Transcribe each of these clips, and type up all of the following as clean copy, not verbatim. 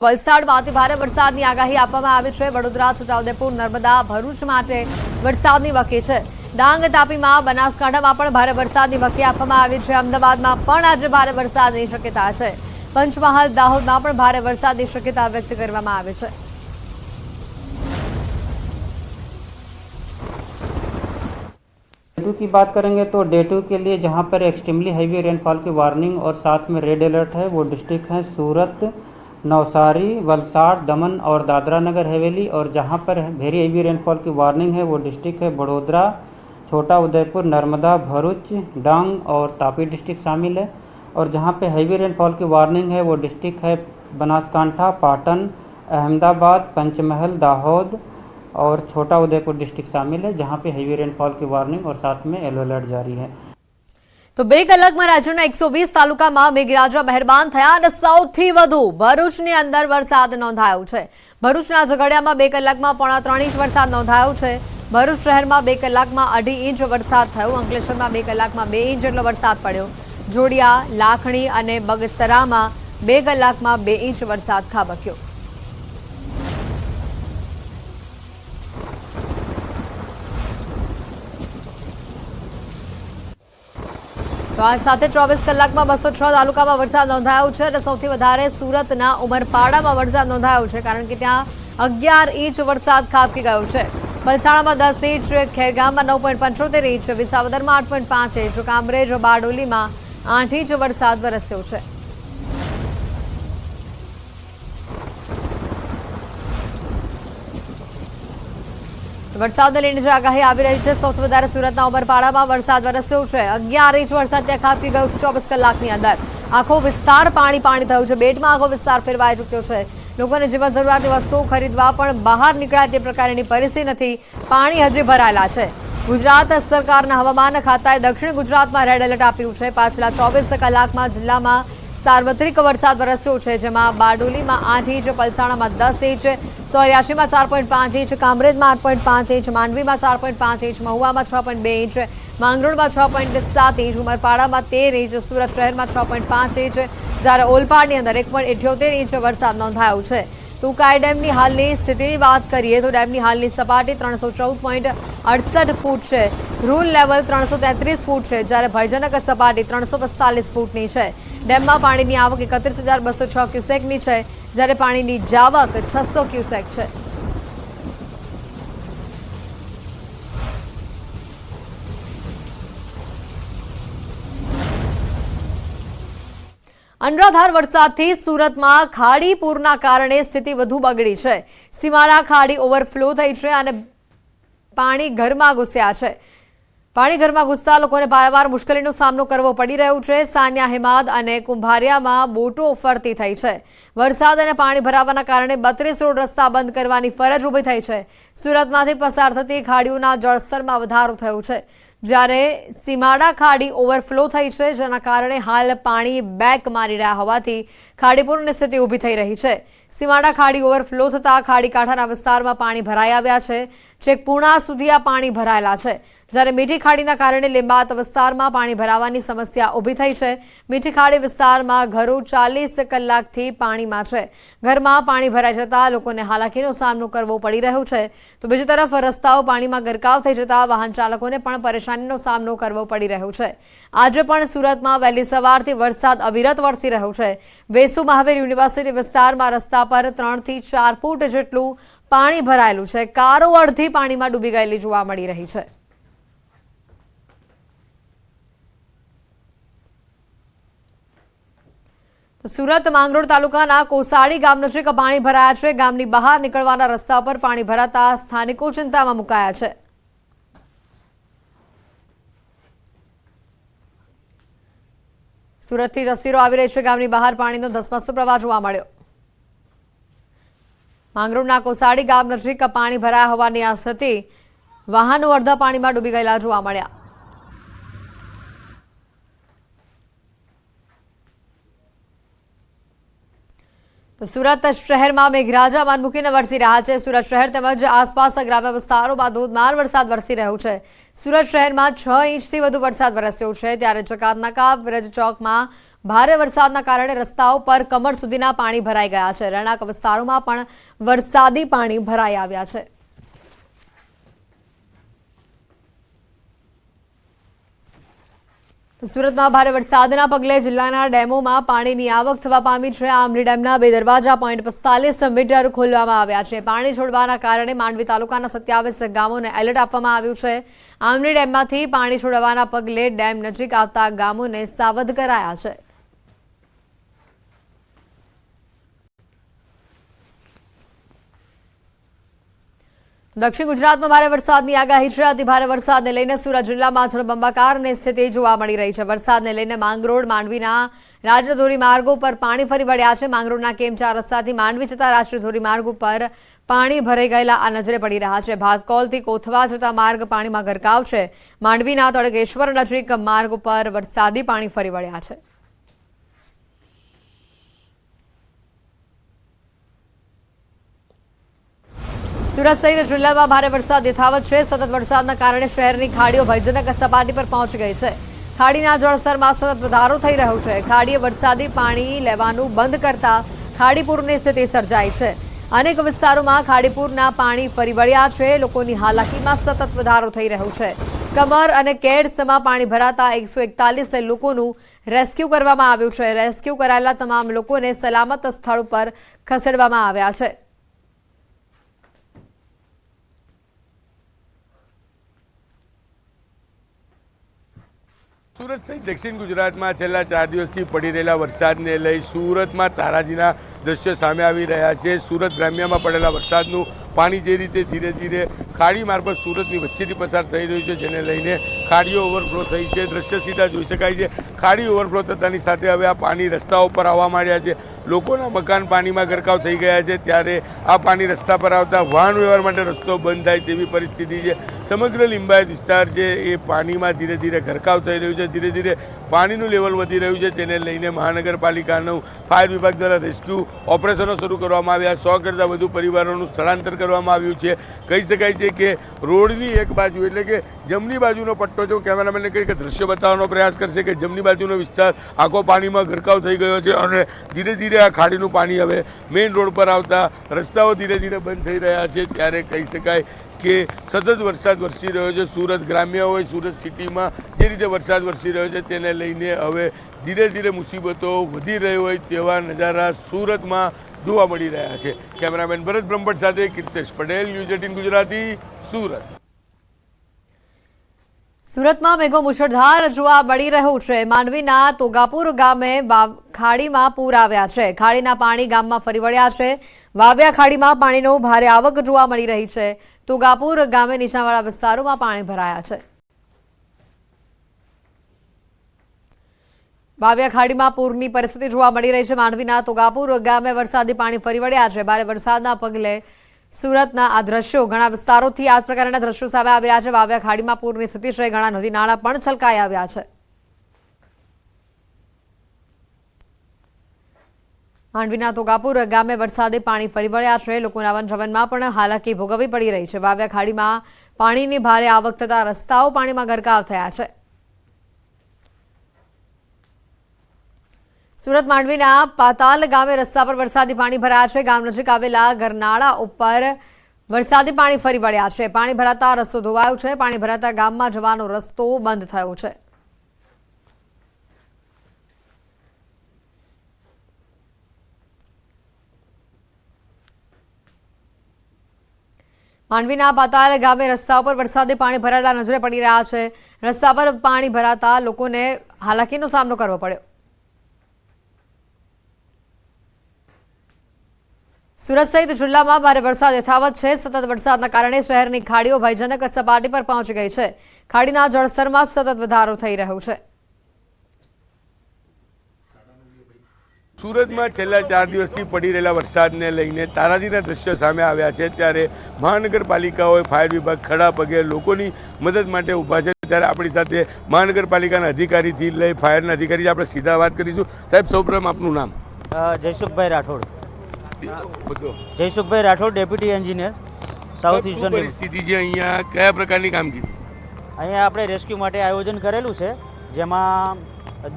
વલસાડમાંથી ભારે વરસાદની આગાહી આપવામાં આવી છે। વડોદરા, છોટાઉદેપુર, નર્મદા, ભરૂચ માટે વરસાદની વકી છે। ડાંગ, તાપીમાં, બનાસકાંઠામાં પણ ભારે વરસાદની વકી આપવામાં આવી છે। અમદાવાદમાં પણ આજે ભારે વરસાદની શક્યતા છે। પંચમહાલ, દાહોદમાં પણ ભારે વરસાદની શક્યતા વ્યક્ત કરવામાં આવી છે। डे 2 की बात करेंगे तो डे 2 के लिए जहां पर एक्सट्रीमली हैवी रेनफॉल की वार्निंग और साथ में रेड अलर्ट है वो डिस्ट्रिक्ट हैं सूरत, नवसारी, वलसाड़, दमन और दादरा नगर हवेली। और जहां पर वेरी हैवी रेनफॉल की वार्निंग है वो डिस्ट्रिक्ट है बड़ोदरा, छोटा उदयपुर, नर्मदा, भरूच, डांग और तापी डिस्ट्रिक्ट शामिल है। और जहां पे हैवी रेनफॉल की वार्निंग है वो डिस्ट्रिक्ट है बनासकांठा, पाटन, अहमदाबाद, पंचमहल, दाहोद और छोटा उदयपुर डिस्ट्रिक्ट शामिल है, जहां पे हैवी रेनफॉल की वार्निंग और साथ में येलो अलर्ट जारी है। तो 2 કલાકમાં રાજ્યના 120 તાલુકામાં મેઘરાજા મહેરબાન થયા અને સૌથી વધુ ભરૂચની અંદર વરસાદ નોંધાયો છે। ભરૂચના ઝઘડિયામાં 2 કલાકમાં 3.5 ઇંચ વરસાદ નોંધાયો છે। ભરૂચ શહેરમાં 2 કલાકમાં 2.5 ઇંચ વરસાદ થયો। અંકલેશ્વરમાં 2 કલાકમાં 2 ઇંચ જેટલો વરસાદ પડ્યો। જોડિયા, લાખણી અને બગસરામાં 2 કલાકમાં 2 ઇંચ વરસાદ ખાબક્યો। તો આ સાથે 24 કલાકમાં 206 તાલુકામાં વરસાદ નોંધાયો છે અને સૌથી વધારે સુરતના ઉમરપાડામાં વરસાદ નોંધાયો છે, કારણ કે ત્યાં 11 ઇંચ વરસાદ ખાબકી ગયો છે। વલસાડમાં 10 ઇંચ, ખેરગામમાં 9.75 ઇંચ, વિસાવદરમાં 8.5 ઇંચ, કામરેજ, બારડોલીમાં 8 ઇંચ વરસાદ વરસ્યો છે। વરસાદને લઈને જે આગાહી આવી રહી છે, સૌથી વધારે સુરતના ઉમરપાડામાં વરસાદ વરસ્યો છે। 11 ઇંચ વરસાદ ત્યાં ખાબકી ગયો છે 24 કલાકની અંદર। આખો વિસ્તાર પાણી થયો છે। બેટમાં આખો વિસ્તાર ફેરવાઈ ચૂક્યો છે। લોકોને જીવન જરૂરિયાતની વસ્તુઓ ખરીદવા પણ બહાર નીકળાય તે પ્રકારની પરિસ્થિતિ નથી। પાણી હજી ભરાયેલા છે। ગુજરાત સરકારના હવામાન ખાતાએ દક્ષિણ ગુજરાતમાં રેડ એલર્ટ આપ્યું છે। પાછલા 24 કલાકમાં જિલ્લામાં સાર્વત્રિક વરસાદ વરસ્યો છે, જેમાં બારડોલીમાં 8 ઇંચ, પલસાણામાં 10 ઇંચ, ચોર્યાશીમાં 4.5 ઇંચ, કામરેજમાં 8.5 ઇંચ, માંડવીમાં 4.5 ઇંચ, મહુવામાં 6.2 ઇંચ, માંગરોળમાં 6.7 ઇંચ, ઉમરપાડામાં 13 ઇંચ, સુરત શહેરમાં 6.5 ઇંચ, જ્યારે ઓલપાડની અંદર 1.78 ઇંચ વરસાદ નોંધાયો છે। તુકાઈ ડેમની હાલની સ્થિતિની વાત કરીએ તો ડેમની હાલની સપાટી 314.68 ફૂટ છે। રૂલ લેવલ 333 ફૂટ છે, જ્યારે ભયજનક સપાટી 345 ફૂટની છે। ડેમમાં પાણીની આવક 31,206 ક્યુસેકની છે, જ્યારે પાણીની જાવક 600 ક્યુસેક છે। અનરાધાર વરસાદથી સુરતમાં ખાડી પૂરના કારણે સ્થિતિ વધુ બગડી છે। સીમાડા ખાડી ઓવરફ્લો થઈ છે અને પાણી ઘરમાં ઘૂસ્યા છે। પાણી ઘરમાં ઘૂસતા લોકોને વારંવાર મુશ્કેલીનો સામનો કરવો પડી રહ્યો છે। સાન્યા, હેમાદ અને કુંભારિયામાં બોટો ફરતી થઈ છે। વરસાદ અને પાણી ભરાવાના કારણે 32 રોડ રસ્તા બંધ કરવાની ફરજ ઊભી થઈ છે। સુરતમાંથી પસાર થતી ખાડીઓના જળસ્તરમાં વધારો થયો છે, જ્યારે સીમાડા ખાડી ઓવરફ્લો થઈ છે, જેના કારણે હાલ પાણી બેક મારી રહ્યા હોવાથી ખાડીપૂરની સ્થિતિ ઊભી થઈ રહી છે। સીમાડા ખાડી ઓવરફ્લો થતા ખાડી કાંઠાના વિસ્તારમાં પાણી ભરાઈ આવ્યા છે। છેક પૂર્ણા સુધી આ પાણી ભરાયેલા છે, જ્યારે મીઠી ખાડીના કારણે લીંબાત વિસ્તારમાં પાણી ભરાવાની સમસ્યા ઊભી થઈ છે। મીઠી ખાડી વિસ્તારમાં ઘરો 40 કલાકથી પાણીમાં છે। ઘરમાં પાણી ભરાઈ જતા લોકોને હાલાકીનો સામનો કરવો પડી રહ્યો છે। તો બીજી તરફ રસ્તાઓ પાણીમાં ગરકાવ થઈ જતા વાહન ચાલકોને પણ પરેશાનીનો સામનો કરવો પડી રહ્યો છે। આજે પણ સુરતમાં વહેલી સવારથી વરસાદ અવિરત વરસી રહ્યો છે। વેસુ મહાવીર યુનિવર્સિટી વિસ્તારમાં રસ્તા પર 3 થી 4 ફૂટ જેટલું પાણી ભરાયેલું છે। કારો અડધી પાણીમાં ડૂબી ગયેલી જોવા મળી રહી છે। સુરત માંગરોળ તાલુકાના કોસાડી ગામ નજીક પાણી ભરાયા છે। ગામની બહાર નીકળવાના રસ્તા પર પાણી ભરાતા સ્થાનિકો ચિંતામાં મુકાયા છે। સુરતથી તસવીરો આવી રહી છે। ગામની બહાર પાણીનો ધસમસતો પ્રવાહ જોવા મળ્યો। માંગરોળના કોસાડી ગામ નજીક પાણી ભરાયા હોવાની આ સ્થિતિ, વાહનો અડધા પાણીમાં ડૂબી ગયેલા જોવા મળ્યા। તો સુરત શહેરમાં મેઘરાજા માન મૂકીને વરસી રહ્યા છે। સુરત શહેર તેમજ આસપાસના ગ્રામ્ય વિસ્તારોમાં ધોધમાર વરસાદ વરસી રહ્યો છે। સુરત શહેરમાં 6 ઇંચથી વધુ વરસાદ વરસ્યો છે, ત્યારે ચકાતનાકા બ્રજ ચોકમાં ભારે વરસાદના કારણે રસ્તાઓ પર કમર સુધીના પાણી ભરાઈ ગયા છે। રહેણાંક વિસ્તારોમાં પણ વરસાદી પાણી ભરાઈ આવ્યા છે। સુરતમાં ભારે વરસાદના પગલે જિલ્લાના ડેમોમાં પાણીની આવક થવા પામી છે। આમલી ડેમના 2 દરવાજા 0.45 મીટર ખોલવામાં આવ્યા છે। પાણી છોડવાના કારણે માંડવી તાલુકાના 27 ગામોને એલર્ટ આપવામાં આવ્યું છે। આમલી ડેમમાંથી પાણી છોડવાના પગલે ડેમ નજીક આવતા ગામોને સાવધ કરાયા છે। દક્ષિણ ગુજરાતમાં ભારે વરસાદની આગાહી છે। અતિ ભારે વરસાદને લઈને સુરત જિલ્લામાં જળબંબાકારની સ્થિતિ જોવા મળી રહી છે। વરસાદને લઈને માંગરોળ માંડવીના રાષ્ટ્રીય ધોરીમાર્ગો પર પાણી ફરી વળ્યા છે। માંગરોળના કેમ4 રસ્તાથી માંડવી જતા રાષ્ટ્રીય ધોરીમાર્ગ ઉપર પાણી ભરાઈ ગયેલા આ નજરે પડી રહ્યા છે। ભાતકોલથી કોથવા જતા માર્ગ પાણીમાં ગરકાવ છે। માંડવીના તડકેશ્વર નજીક માર્ગ ઉપર વરસાદી પાણી ફરી વળ્યા છે। સુરત સહિત જિલ્લામાં ભારે વરસાદ યથાવત છે। સતત વરસાદના કારણે શહેરની ખાડીઓ ભયજનક સપાટી પર પહોંચી ગઈ છે। ખાડીના જળસ્તરમાં સતત વધારો થઈ રહ્યો છે। ખાડીએ વરસાદી પાણી લેવાનું બંધ કરતા ખાડીપૂરની સ્થિતિ સર્જાઈ છે। અનેક વિસ્તારોમાં ખાડીપૂરના પાણી ફરી વળ્યા છે। લોકોની હાલાકીમાં સતત વધારો થઈ રહ્યો છે। કમર અને કેડસમાં પાણી ભરાતા 141 લોકોનું રેસ્ક્યુ કરવામાં આવ્યું છે। રેસ્ક્યુ કરાયેલા તમામ લોકોને સલામત સ્થળ પર ખસેડવામાં આવ્યા છે। સુરત સહિત દક્ષિણ ગુજરાતમાં છેલ્લા 4 દિવસથી પડી રહેલા વરસાદને લઈ સુરતમાં તારાજીના દ્રશ્યો સામે આવી રહ્યા છે। સુરત ગ્રામ્યમાં પડેલા વરસાદનું પાણી જે રીતે ધીરે ધીરે ખાડી મારફત સુરતની વચ્ચેથી પસાર થઈ રહ્યું છે, જેને લઈને ખાડીઓ ઓવરફ્લો થઈ છે। દ્રશ્ય સીધા જોઈ શકાય છે। ખાડી ઓવરફ્લો થતાની સાથે હવે આ પાણી રસ્તાઓ પર આવવા માંડ્યા છે। લોકોના મકાન પાણીમાં ગરકાવ થઈ ગયા છે, ત્યારે આ પાણી રસ્તા પર આવતા વાહન વ્યવહાર માટે રસ્તો બંધ થાય તેવી પરિસ્થિતિ છે। સમગ્ર લિંબાયત વિસ્તાર છે એ પાણીમાં ધીરે ધીરે ગરકાવ થઈ રહ્યું છે। ધીરે ધીરે પાણીનું લેવલ વધી રહ્યું છે, તેને લઈને મહાનગરપાલિકાનું ફાયર વિભાગ દ્વારા રેસ્ક્યુ ઓપરેશનો શરૂ કરવામાં આવ્યા। 100 કરતાં વધુ પરિવારોનું સ્થળાંતર કરવામાં આવ્યું છે। કહી શકાય છે કે રોડની એક બાજુ એટલે કે જમણી બાજુનો પટ્ટો જો કેમેરામેનને કહી કે દ્રશ્ય બતાવવાનો પ્રયાસ કરશે કે જમણી બાજુનો વિસ્તાર આખો પાણીમાં ગરકાવ થઈ ગયો છે અને ધીરે ધીરે આ ખાડીનું પાણી હવે મેઇન રોડ પર આવતા રસ્તાઓ ધીરે ધીરે બંધ થઈ રહ્યા છે। ત્યારે કહી શકાય કે સતત વરસાદ વરસી રહ્યો છે। સુરત ગ્રામ્ય હોય, સુરત સિટીમાં જે રીતે વરસાદ વરસી રહ્યો છે તેને લઈને હવે ધીરે ધીરે મુસીબતો વધી રહી હોય તેવા નજારા સુરતમાં જોવા મળી રહ્યા છે। કેમેરામેન ભરત બ્રહ્મભટ્ટ સાથે કીર્તેશ પટેલ, ન્યૂઝ 18 ગુજરાતી, સુરત। સુરતમાં મેઘો મુશળધાર જોવા મળી રહ્યો છે। માંડવીના તોગાપુર ગામે ખાડીમાં પૂર આવ્યા છે। ખાડીના પાણી ગામમાં ફરી વળ્યા છે। વાવ્યા ખાડીમાં પાણીનો ભારે આવક જોવા મળી રહી છે। તોગાપુર ગામે નીચાણવાળા વિસ્તારોમાં પાણી ભરાયા છે। વાવ્યા ખાડીમાં પૂરની પરિસ્થિતિ જોવા મળી રહી છે। માંડવીના તોગાપુર ગામે વરસાદી પાણી ફરી વળ્યા છે। ભારે વરસાદના પગલે સુરતના આ દ્રશ્યો ઘણા વિસ્તારોથી આ પ્રકારના દ્રશ્યો સામે આવી રહ્યા છે। વાવ્યા ખાડીમાં પૂરની સ્થિતિ છે। ઘણા નદી નાળા પણ છલકાઈ આવ્યા છે। માંડવીના તોગાપુર ગામે વરસાદી પાણી ફરી વળ્યા છે। લોકોના વનજવનમાં પણ હાલાકી ભોગવવી પડી રહી છે। વાવ્યા ખાડીમાં પાણીની ભારે આવક થતા રસ્તાઓ પાણીમાં ગરકાવ થયા છે। સુરત માંડવીના પાતાલ ગામે રસ્તા પર વરસાદી પાણી ભરાયા છે। ગામ નજીક આવેલા ગરનાળા ઉપર વરસાદી પાણી ફરી વળ્યા છે। પાણી ભરાતા રસ્તો ધોવાયો છે। પાણી ભરાતા ગામમાં જવાનો રસ્તો બંધ થયો છે। માંડવીના પાતાલ ગામે રસ્તા પર વરસાદી પાણી ભરાયેલા નજરે પડી રહ્યા છે। રસ્તા પર પાણી ભરાતા લોકોને હાલાકીનો સામનો કરવો પડ્યો। સુરત સહિત જિલ્લામાં ભારે વરસાદ યથાવત છે। સતત વરસાદના કારણે શહેરની ખાડીઓ ભયજનક સપાટી પર પહોંચી ગઈ છે। ખાડીના જળસ્તરમાં સતત વધારો થઈ રહ્યો છે। સુરતમાં છેલ્લા 4 દિવસથી પડી રહેલા વરસાદને લઈને તારાજીના દ્રશ્યો સામે આવ્યા છે। ત્યારે મહાનગરપાલિકાઓએ ફાયર વિભાગ ખડા પગે લોકોની મદદ માટે ઊભા છે। ત્યારે આપણી સાથે મહાનગરપાલિકાના અધિકારીથી લઈ ફાયરના અધિકારી આપણે સીધા વાત કરીશું। સાહેબ, સૌપ્રથમ આપનું નામ? જયસુખભાઈ રાઠોડ। બધો Jaysukhbhai Rathod, deputy engineer, south શું ઇસ્ટર્ન. પરિસ્થિતિ છે અહીંયા, કયા પ્રકારની કામગીરી? અહીંયા આપણે રેસ્ક્યુ માટે આયોજન કરેલું છે, જેમાં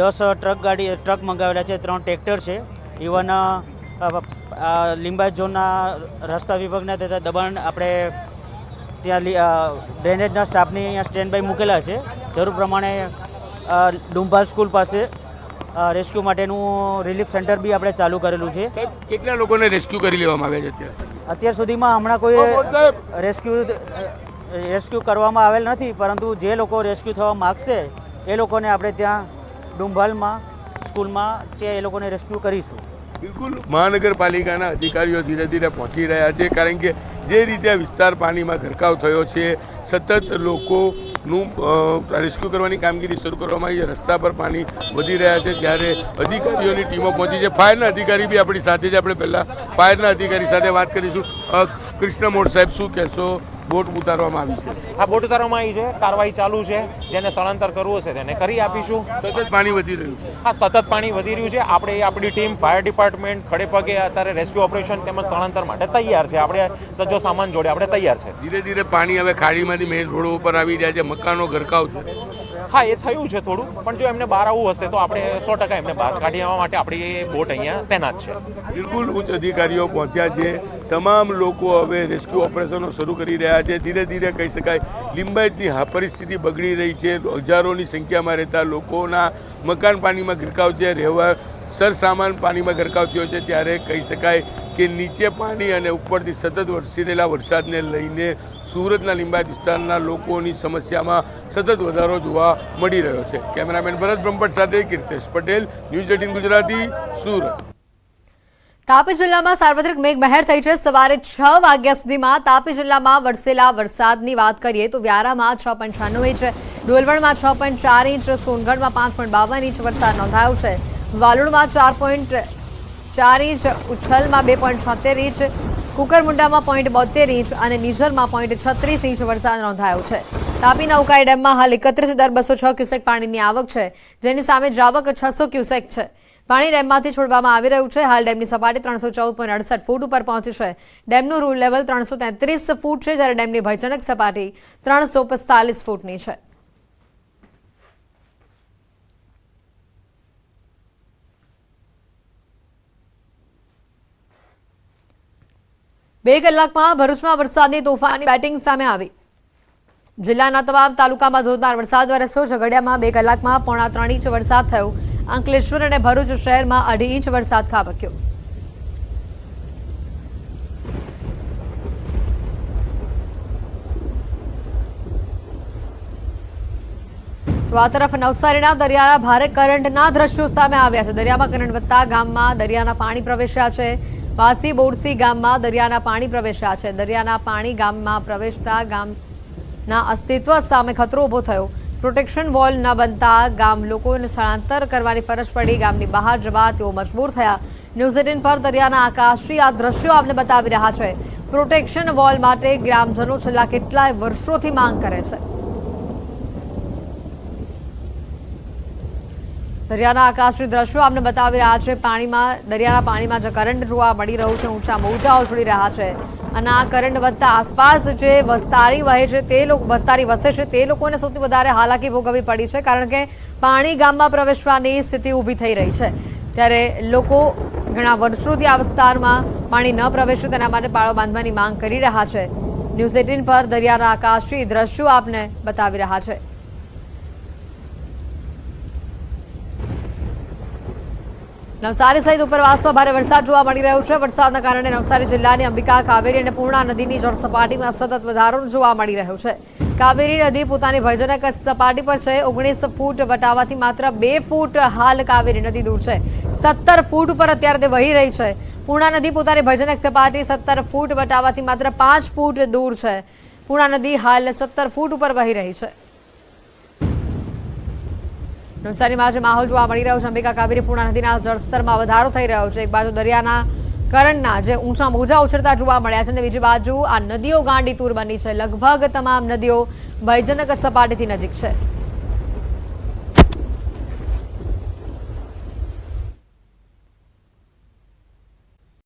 10 ટ્રક મંગાવેલા છે, 3 ટ્રેક્ટર છે. ઇવન લિંબાયત ઝોનના રસ્તા વિભાગના તથા દબાણ આપણે ત્યાં ડ્રેનેજના સ્ટાફની અહીંયા સ્ટેન્ડ બાય મૂકેલા છે. જરૂર પ્રમાણે ડુંભાલ સ્કૂલ પાસે રેસ્ક્યુ માટેનું રિલીફ સેન્ટર બી આપણે ચાલુ કરેલું છે. સાહેબ, કેટલા લોકોને રેસ્ક્યુ કરી લેવામાં આવ્યા છે અત્યાર સુધીમાં હમણાં કોઈ રેસ્ક્યુ કરવામાં આવેલ નથી, પરંતુ જે લોકો રેસ્ક્યુ થવા માગશે એ લોકોને આપણે ત્યાં ડુંભાલમાં સ્કૂલમાં ત્યાં એ લોકોને રેસ્ક્યુ કરીશું. બિલકુલ, મહાનગરપાલિકાના અધિકારીઓ ધીરે ધીરે પહોંચી રહ્યા છે, કારણ કે જે રીતે આ વિસ્તાર પાણીમાં ગરકાવ થયો છે, સતત લોકોનું રેસ્ક્યુ કરવાની કામગીરી શરૂ કરવામાં આવી છે. રસ્તા પર પાણી વધી રહ્યા છે, ત્યારે અધિકારીઓની ટીમો પહોંચી છે. ફાયરના અધિકારી બી આપણી સાથે છે. આપણે પહેલાં ફાયરના અધિકારી સાથે વાત કરીશું. કૃષ્ણ મોડ સાહેબ, શું કહેશો? બોટ ઉતારવામાં આવી છે. આ બોટ ઉતારવામાં આવી છે, કાર્યવાહી ચાલુ છે. જેને સ્થળાંતર કરવું હશે તેને કરી આપીશું. સતત પાણી વધી રહ્યું છે. આ સતત પાણી વધી રહ્યું છે. આપણી ટીમ ફાયર ડિપાર્ટમેન્ટ ખડે પગે અત્યારે રેસ્ક્યુ ઓપરેશન તેમજ સ્થળાંતર માટે તૈયાર છે. આપણે સજ્જો સામાન જોડે આપણે તૈયાર છે. ધીરે ધીરે પાણી હવે ખાડીમાંથી મેઇન રોડો ઉપર આવી રહ્યા છે, મકાનો ગરકાવ છે. હા, એ થયું છે થોડું, પણ જો એમને બહાર આવવું હશે તો આપણે 100% એમને બહાર કાઢી આવવા માટે આપણી બોટ અહીંયા તૈનાત છે. બિલકુલ, ઉચ્ચ અધિકારીઓ પહોંચ્યા છે. તમામ લોકો હવે રેસ્ક્યુ ઓપરેશનો શરૂ કરી રહ્યા છે. ધીરે ધીરે કહી શકાય લિંબાયતની પરિસ્થિતિ બગડી રહી છે. હજારોની સંખ્યામાં રહેતા લોકોના મકાન પાણીમાં ગરકાવ છે, રહેવા સરસામાન પાણીમાં ગરકાવ થયો છે. ત્યારે કહી શકાય કે નીચે પાણી અને ઉપરથી સતત વરસી રહેલા વરસાદને લઈને સુરતના લિંબાયત વિસ્તારના લોકોની સમસ્યામાં સતત વધારો જોવા મળી રહ્યો છે. કેમેરામેન ભરત બ્રહ્મભટ્ટ સાથે કીર્તેશ પટેલ, ન્યૂઝ 18 ગુજરાતી, સુરત. તાપી જિલ્લામાં સાર્વત્રિક મેઘમહેર થઈ છે. સવારે 6 વાગ્યા સુધીમાં તાપી જિલ્લામાં વરસેલા વરસાદની વાત કરીએ તો વ્યારામાં 6.96 ઇંચ, ડોલવણમાં 6.4 ઇંચ, સોનગઢમાં 5.52 ઇંચ વરસાદ નોંધાયો છે. વાલોડમાં 4.4 ઇંચ, ઉચ્છલમાં 2.76 ઇંચ, કુકરમુંડામાં 0.72 ઇંચ અને નિઝરમાં 0.36 ઇંચ વરસાદ નોંધાયો છે. તાપીના ઉકાઈ ડેમમાં હાલ 31,206 ક્યુસેક પાણીની આવક છે, જેની સામે જાવક 600 ક્યુસેક છે. પાણી ડેમમાંથી છોડવામાં આવી રહ્યું છે. હાલ ડેમની સપાટી 314.68 ફૂટ ઉપર પહોંચી છે. ડેમનું રૂલ લેવલ 333 ફૂટ છે, જ્યારે ડેમની ભયજનક સપાટી 345 ફૂટની છે. બે કલાકમાં ભરૂચમાં વરસાદની તોફાની બેટિંગ સામે આવી. જિલ્લાના તમામ તાલુકામાં ધોધમાર વરસાદ વરસ્યો. ઝઘડિયામાં 2 કલાકમાં 3.25 ઇંચ વરસાદ થયો. અંકલેશ્વર અને ભરૂચ શહેરમાં 2.5 ઇંચ વરસાદ ખાબક્યો. તો આ તરફ નવસારીના દરિયાના ભારે કરંટના દ્રશ્યો સામે આવ્યા છે. દરિયામાં કરંટ વધતા ગામમાં દરિયાના પાણી પ્રવેશ્યા છે. વાસી બોરસી ગામમાં દરિયાના પાણી પ્રવેશ્યા છે. દરિયાના પાણી ગામમાં પ્રવેશતા ગામના અસ્તિત્વ સામે ખતરો ઊભો થયો. પ્રોટેક્શન વોલ ન બનતા ગામ લોકોને સ્થળાંતર કરવાની ફરજ પડી. ગામની બહાર જવા તેઓ મજબૂર થયા. ન્યૂઝ 18 પર દરિયાના આકાશથી આ દ્રશ્યો આપને બતાવી રહ્યા છે. પ્રોટેક્શન વોલ માટે ગ્રામજનો છેલ્લા કેટલાય વર્ષોથી માંગ કરે છે. દરિયાના આકાશથી દ્રશ્યો આપને બતાવી રહ્યા છે. દરિયાના પાણીમાં જે કરંટ જોવા મળી રહ્યું છે, ઊંચા મોજા ઉછળી રહ્યા છે અને આ કરંટ વધતા આસપાસ જે વસ્તારી વસે છે તે લોકોને સૌથી વધારે હાલાકી ભોગવવી પડી છે, કારણ કે પાણી ગામમાં પ્રવેશવાની સ્થિતિ ઊભી થઈ રહી છે. ત્યારે લોકો ઘણા વર્ષોથી આ વિસ્તારમાં પાણી ન પ્રવેશે તેના માટે પાળો બાંધવાની માંગ કરી રહ્યા છે. ન્યૂઝ 18 પર દરિયાના આકાશથી દ્રશ્યો આપને બતાવી રહ્યા છે. નવસારી સહિત ઉપરવાસમાં ભારે વરસાદ જોવા મળી રહ્યો છે. વરસાદના કારણે નવસારી જિલ્લાની અંબિકા, કાવેરી અને પૂર્ણા નદીની જળસપાટીમાં સતત વધારો જોવા મળી રહ્યો છે. કાવેરી નદી પોતાની ભયજનક સપાટી પર છે. 19 ફૂટ વટાવાથી માત્ર 2 ફૂટ હાલ કાવેરી નદી દૂર છે. 17 ફૂટ ઉપર અત્યારે તે વહી રહી છે. પૂર્ણા નદી પોતાની ભયજનક સપાટી 17 ફૂટ વટાવાથી માત્ર 5 ફૂટ દૂર છે. પૂર્ણા નદી હાલ 17 ફૂટ ઉપર વહી રહી છે. નવસારીમાં જે માહોલ જોવા મળી રહ્યો છે, અંબિકા, કાવેરી, પૂર્ણા નદીના જળસ્તરમાં વધારો થઈ રહ્યો છે. એક બાજુ દરિયાના કરંટના જે ઊંચા મોજા ઉછળતા જોવા મળ્યા છે અને બીજી બાજુ આ નદીઓ ગાંડીતુર બની છે. લગભગ તમામ નદીઓ ભયજનક સપાટીથી નજીક છે.